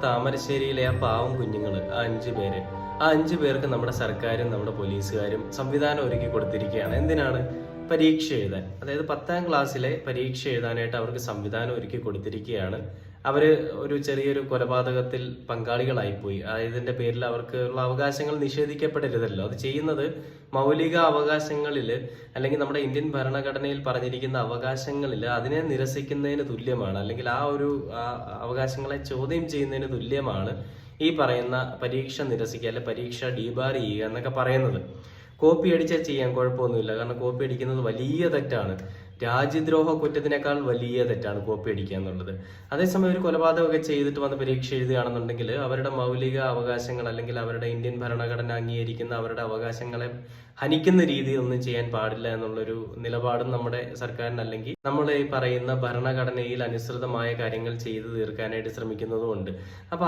താമരശ്ശേരിയിലെ ആ പാവം കുഞ്ഞുങ്ങൾ, ആ 5 പേര്, ആ 5 പേർക്ക് നമ്മുടെ സർക്കാരും നമ്മുടെ പോലീസുകാരും സംവിധാനം ഒരുക്കി കൊടുത്തിരിക്കുകയാണ്. എന്തിനാണ്? പരീക്ഷ എഴുതാൻ. അതായത് 10ാം ക്ലാസ്സിലെ പരീക്ഷ എഴുതാനായിട്ട് അവർക്ക് സംവിധാനം ഒരുക്കി കൊടുത്തിരിക്കുകയാണ്. അവര് ഒരു ചെറിയൊരു കൊലപാതകത്തിൽ പങ്കാളികളായിപ്പോയി. ഇതിന്റെ പേരിൽ അവർക്കുള്ള അവകാശങ്ങൾ നിഷേധിക്കപ്പെടരുതല്ലോ. അത് ചെയ്യുന്നത് മൗലിക അവകാശങ്ങളിൽ, അല്ലെങ്കിൽ നമ്മുടെ ഇന്ത്യൻ ഭരണഘടനയിൽ പറഞ്ഞിരിക്കുന്ന അവകാശങ്ങളിൽ അതിനെ നിരസിക്കുന്നതിന് തുല്യമാണ്, അല്ലെങ്കിൽ അവകാശങ്ങളെ ചോദ്യം ചെയ്യുന്നതിന് തുല്യമാണ് ഈ പറയുന്ന പരീക്ഷ നിരസിക്കുക, അല്ലെ പരീക്ഷ ഡീബാർ ചെയ്യുക എന്നൊക്കെ പറയുന്നത്. കോപ്പി അടിച്ചാൽ ചെയ്യാൻ കുഴപ്പമൊന്നുമില്ല, കാരണം കോപ്പി അടിക്കുന്നത് വലിയ തെറ്റാണ്. രാജ്യദ്രോഹ കുറ്റത്തിനേക്കാൾ വലിയ തെറ്റാണ് കോപ്പി അടിക്കുക എന്നുള്ളത്. അതേസമയം ഒരു കൊലപാതകമൊക്കെ ചെയ്തിട്ട് വന്ന് പരീക്ഷ എഴുതുകയാണെന്നുണ്ടെങ്കിൽ അവരുടെ മൗലിക അവകാശങ്ങൾ, അല്ലെങ്കിൽ അവരുടെ ഇന്ത്യൻ ഭരണഘടന അംഗീകരിക്കുന്ന അവരുടെ അവകാശങ്ങളെ ഹനിക്കുന്ന രീതിയിൽ ഒന്നും ചെയ്യാൻ പാടില്ല എന്നുള്ളൊരു നിലപാടും നമ്മുടെ സർക്കാരിന്, അല്ലെങ്കിൽ നമ്മൾ ഈ പറയുന്ന ഭരണഘടനയിൽ അനുസൃതമായ കാര്യങ്ങൾ ചെയ്തു തീർക്കാനായിട്ട് ശ്രമിക്കുന്നതുമുണ്ട്. അപ്പൊ